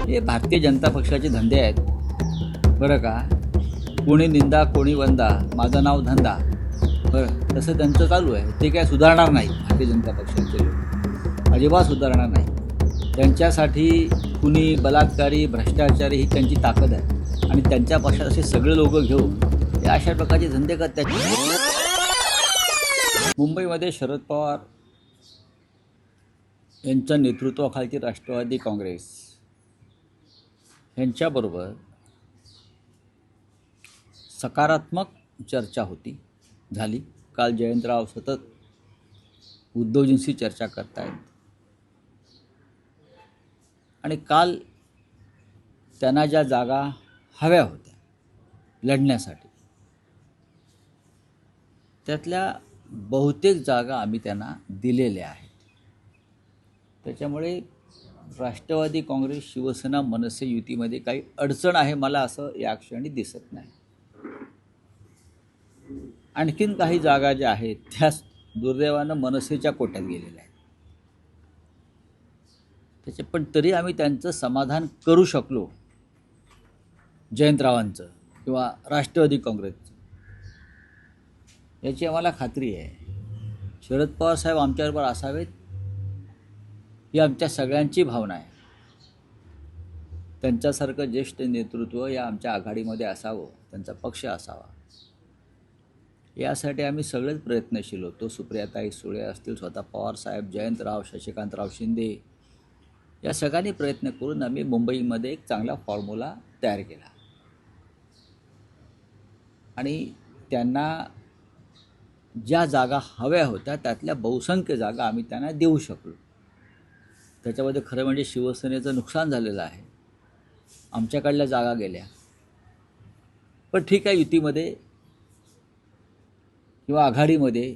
हे भारतीय जनता पक्षाचे धंदे आहेत बरं का. कोणी निंदा कोणी वंदा, माझं नाव धंदा, बरं तसं त्यांचं चालू आहे. ते काय सुधारणार नाही. भारतीय जनता पक्षाचे लोक अजिबात सुधारणार नाही. त्यांच्यासाठी कुणी बलात्कारी भ्रष्टाचारी ही त्यांची ताकद आहे आणि त्यांच्या पक्षात असे सगळे लोक घेऊन हे अशा प्रकारचे धंदे करतात. मुंबईमध्ये शरद पवार यांच्या नेतृत्वाखालची राष्ट्रवादी काँग्रेस यांच्याबरोबर सकारात्मक चर्चा झाली. काल जयंतराव सतत उद्धवजींशी चर्चा करतायत आणि काल त्यांना ज्या जागा हव्या होत्या लढण्यासाठी त्यातल्या बहुतेक जागा आम्ही त्यांना दिलेल्या आहेत. त्याच्यामुळे राष्ट्रवादी काँग्रेस शिवसेना मनसे युतीमध्ये काही अडचण आहे मला असं या क्षणी दिसत नाही. आणखीन काही जागा ज्या आहेत त्या दुर्दैवानं मनसेच्या कोट्यात गेलेल्या आहेत. पण तरी आम्ही त्यांचं समाधान करू शकलो, जयंतरावांचं किंवा राष्ट्रवादी काँग्रेसचं, याची आम्हाला खात्री आहे. शरद पवार साहेब आमच्याबरोबर असावेत ही आमच्या सगळ्यांची भावना आहे. त्यांच्यासारखं ज्येष्ठ नेतृत्व या आमच्या आघाडीमध्ये असावं, त्यांचा पक्ष असावा, यासाठी आम्ही सगळेच प्रयत्नशील होतो. सुप्रियाताई सुळे असतील, स्वतः पवारसाहेब, जयंतराव, शशिकांतराव शिंदे, या सगळ्यांनी प्रयत्न करून आम्ही मुंबईमध्ये एक चांगला फॉर्म्युला तयार केला आणि त्यांना ज्या जागा हव्या होत्या त्यातल्या बहुसंख्य जागा आम्ही त्यांना देऊ शकलो. त्याच्यामध्ये खरं म्हणजे शिवसेनेचं नुकसान झालेलं आहे. आमच्याकडल्या जागा गेल्या. पण ठीक आहे, युतीमध्ये किंवा आघाडीमध्ये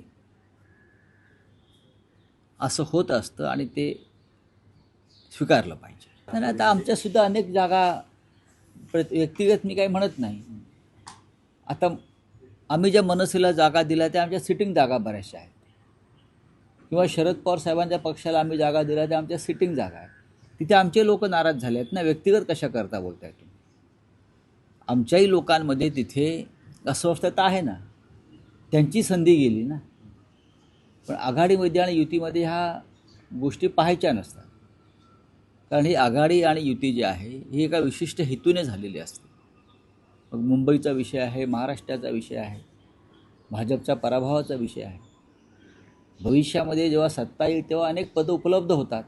असं होत असतं आणि ते स्वीकारलं पाहिजे. आणि आता आमच्यासुद्धा अनेक जागा व्यक्तिगत मी काही म्हणत नाही. आता आम्ही ज्या मनसेला जागा दिल्या त्या आमच्या सिटिंग जागा बऱ्याचशा आहेत, किंवा शरद पवार साहेबांच्या पक्षाला आम्ही जागा दिल्या त्या आमच्या सिटिंग जागा आहेत. तिथे आमचे लोक नाराज झाले आहेत ना. व्यक्तिगत कशा करता बोलताय तुम्ही? आमच्याही लोकांमध्ये तिथे अस्वस्थता आहे ना. त्यांची संधी गेली ना. पण आघाडीमध्ये आणि युतीमध्ये ह्या गोष्टी पाहायच्या नसतात. कारण ही आघाडी आणि युती जी आहे ही एका विशिष्ट हेतूने झालेली असते. मग मुंबईचा विषय आहे, महाराष्ट्राचा विषय आहे, भाजपच्या पराभवाचा विषय आहे. भविष्यामध्ये जेव्हा सत्ता येईल तेव्हा अनेक पदं उपलब्ध होतात.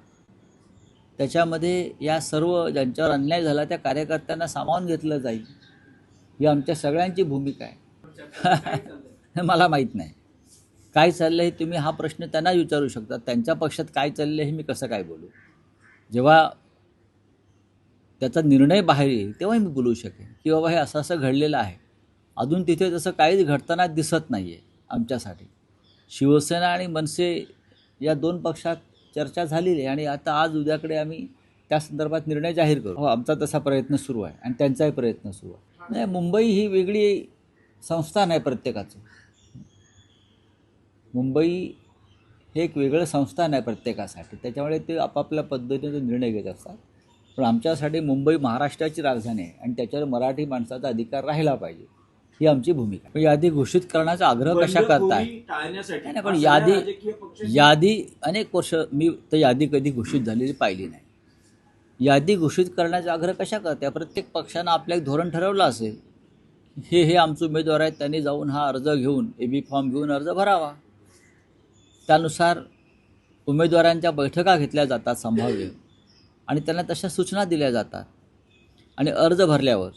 त्याच्यामध्ये या सर्व ज्यांच्यावर अन्याय झाला त्या कार्यकर्त्यांना सामावून घेतलं जाईल, ही आमच्या सगळ्यांची भूमिका आहे. मला माहीत नाही काय चाललं आहे. तुम्ही हा प्रश्न त्यांना विचारू शकता. त्यांच्या पक्षात काय चाललं आहे हे मी कसं काय बोलू? जेव्हा त्याचा निर्णय बाहेर येईल तेव्हा मी बोलू शकेन की बाबा हे असं असं घडलेलं आहे. अजून तिथे तसं काहीच घडताना दिसत नाही आहे आमच्यासाठी. शिवसेना आणि मनसे या दोन पक्षात चर्चा झालेली आहे आणि आता आज उद्याकडे आम्ही त्या संदर्भात निर्णय जाहीर करू. हो, आमचा तसा प्रयत्न सुरू आहे आणि त्यांचाही प्रयत्न सुरू आहे. नाही, मुंबई ही वेगळी संस्थान आहे प्रत्येकाचं. मुंबई हे एक वेगळं संस्थान आहे प्रत्येकासाठी. त्याच्यामुळे ते आपापल्या पद्धतीने निर्णय घेत असतात. पण आमच्यासाठी मुंबई महाराष्ट्राची राजधानी आहे आणि त्याच्यावर मराठी माणसाचा अधिकार राहिला पाहिजे, ही आमची भूमिका. पण यादी घोषित करण्याचा आग्रह कशा करताय? नाही, पण यादी अनेक वर्ष मी तर यादी कधी घोषित झालेली पाहिली नाही. यादी घोषित करण्याचा आग्रह कशा करताय? प्रत्येक पक्षानं आपलं एक धोरण ठरवलं असेल. हे आमचे उमेदवार आहेत, त्यांनी जाऊन हा अर्ज घेऊन AB फॉर्म घेऊन अर्ज भरावा. त्यानुसार उमेदवारांच्या बैठका घेतल्या जातात संभाव्य, आणि त्यांना तशा सूचना दिल्या जातात आणि अर्ज भरल्यावर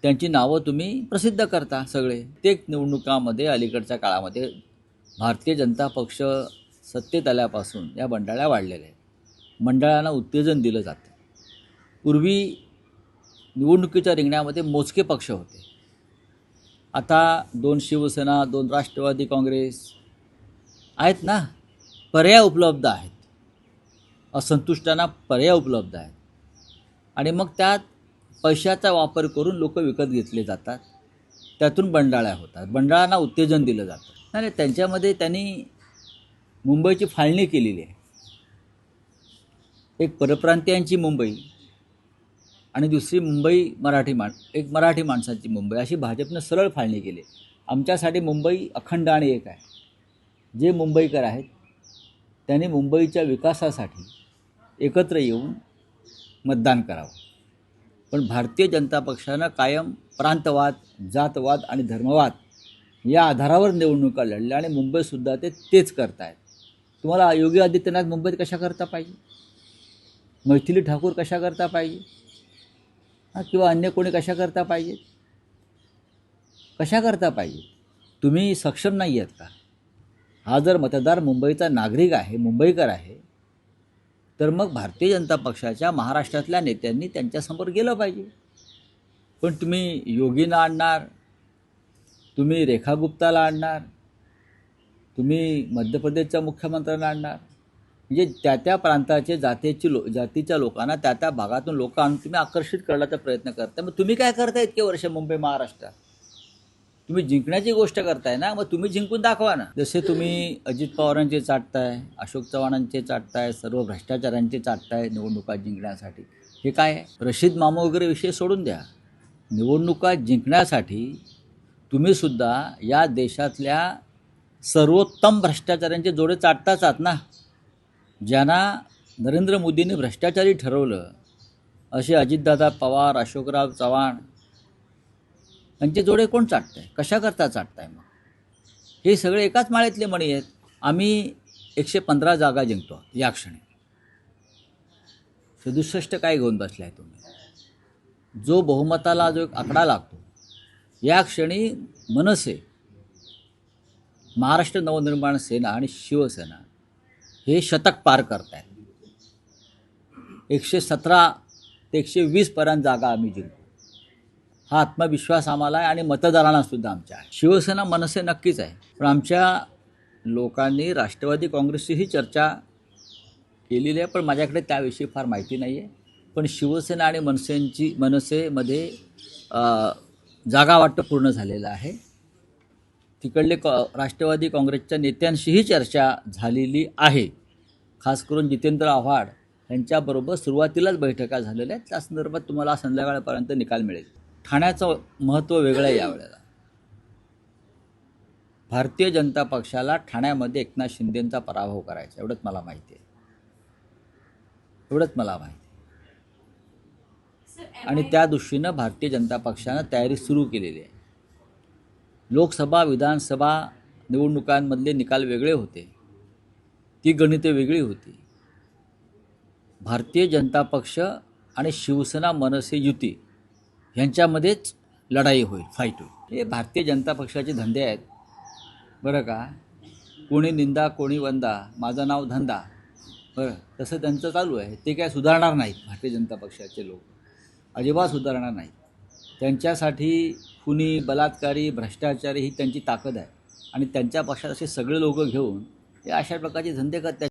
त्यांची नावं तुम्ही प्रसिद्ध करता सगळे. प्रत्येक निवडणुकामध्ये अलीकडच्या काळामध्ये भारतीय जनता पक्ष सत्तेत आल्यापासून या मंडळ्या वाढलेल्या आहेत. मंडळांना उत्तेजन दिलं जातं. पूर्वी निवडणुकीच्या रिंगणामध्ये मोजके पक्ष होते. आता 2 शिवसेना, 2 राष्ट्रवादी काँग्रेस आहेत ना. पर्याय उपलब्ध आहेत. असंतुष्टांना पर्याय उपलब्ध आहेत आणि मग त्यात पैशाचा वापर करून लोक विकत घेतले जातात. त्यातून बंडाळ्या होतात. बंडाळांना उत्तेजन दिलं जातं. नाही, त्यांच्यामध्ये त्यांनी मुंबईची फाळणी केलेली आहे. एक परप्रांतीयांची मुंबई आणि दुसरी मुंबई एक मराठी माणसाची मुंबई, अशी भाजपनं सरळ फाळणी केली. आमच्यासाठी मुंबई अखंड आणि एक आहे. जे मुंबईकर आहेत त्यांनी मुंबईच्या विकासासाठी एकत्र येऊन मतदान करावं. पण भारतीय जनता पक्षानं कायम प्रांतवाद, जातवाद आणि धर्मवाद या आधारावर निवडणुका लढल्या आणि मुंबईसुद्धा तेच करत आहेत. तुम्हाला योगी आदित्यनाथ मुंबईत कशा करता पाहिजे, मैथिली ठाकूर कशा करता पाहिजे, किंवा अन्य कोणी कशा करता पाहिजे, कशा करता पाहिजे? तुम्ही सक्षम नाही आहेत का? हा जर मतदार मुंबईचा नागरिक आहे, मुंबईकर आहे, तर मग भारतीय जनता पक्षाच्या महाराष्ट्रातल्या नेत्यांनी त्यांच्यासमोर गेलं पाहिजे. पण तुम्ही योगींना आणणार, तुम्ही रेखा गुप्ताला आणणार, तुम्ही मध्य प्रदेशच्या मुख्यमंत्र्यांना आणणार, म्हणजे त्या प्रांताचे जातीच्या लोकांना त्या भागातून लोक आणून तुम्ही आकर्षित करण्याचा प्रयत्न करता. मग तुम्ही काय करताय इतके वर्ष मुंबई महाराष्ट्रात? तुम्ही जिंकण्याची गोष्ट करताय ना, मग तुम्ही जिंकून दाखवा ना. जसे तुम्ही अजित पवारांचे चाटताय, अशोक चव्हाणांचे चाटताय, सर्व भ्रष्टाचारांचे चाटताय निवडणुका जिंकण्यासाठी. हे काय आहे? रशीद मामा वगैरे विषय सोडून द्या. निवडणुका जिंकण्यासाठी तुम्ही सुद्धा या देशातल्या सर्वोत्तम भ्रष्टाचारांचे जोडे चाटताच आहात ना. ज्यांना नरेंद्र मोदींनी भ्रष्टाचारी ठरवलं असे अजितदादा पवार, अशोकराव चव्हाण यांचे जोडे कोण चाटताय? कशा करता चाटताय? मग हे सगळे एकाच माळ्यातले मणी आहेत. आम्ही 115 जागा जिंकतो या क्षणी. 67 काय घेऊन बसलाय तुम्ही? जो बहुमताला जो एक आकडा लागतो, या क्षणी मनसे, महाराष्ट्र नवनिर्माण सेना आणि शिवसेना हे शतक पार करत आहेत. 117 ते 120 पर्यंत जागा आम्ही जिंकतो. हा आत्मविश्वास आम्हाला आहे आणि मतदारांना सुद्धा आमच्या आहे. शिवसेना मनसे नक्कीच आहे, पण आमच्या लोकांनी राष्ट्रवादी काँग्रेसचीही चर्चा केलेली आहे, पण माझ्याकडे त्याविषयी फार माहिती नाही आहे. पण शिवसेना आणि मनसेमध्ये जागा वाटप पूर्ण झालेलं आहे. तिकडले राष्ट्रवादी काँग्रेसच्या नेत्यांशीही चर्चा झालेली आहे. खास करून जितेंद्र आव्हाड यांच्याबरोबर सुरुवातीलाच बैठका झालेल्या आहेत. त्या संदर्भात तुम्हाला संध्याकाळपर्यंत निकाल मिळेल. ठाण्याचं महत्त्व वेगळं आहे यावेळेला. भारतीय जनता पक्षाला ठाण्यामध्ये एकनाथ शिंदेंचा पराभव करायचा, एवढंच मला माहिती आहे. आणि त्या दृष्टीनं भारतीय जनता पक्षानं तयारी सुरू केलेली आहे. लोकसभा, विधानसभा निवडणुकांमधले निकाल वेगळे होते, ती गणिते वेगळी होती. भारतीय जनता पक्ष आणि शिवसेना मनसे युती ह्यांच्यामध्येच लढाई होईल, फाईट होईल. हे भारतीय जनता पक्षाचे धंदे आहेत बरं का. कोणी निंदा, कोणी वंदा, माझं नाव धंदा, बरं, तसं त्यांचं चालू आहे. ते काय सुधारणार नाहीत. भारतीय जनता पक्षाचे लोक अजिबात सुधारणार नाहीत. त्यांच्यासाठी खुनी, बलात्कारी, भ्रष्टाचारी ही त्यांची ताकद आहे आणि त्यांच्या पक्षात असे सगळे लोक घेऊन हे अशा प्रकारचे धंदे करतात.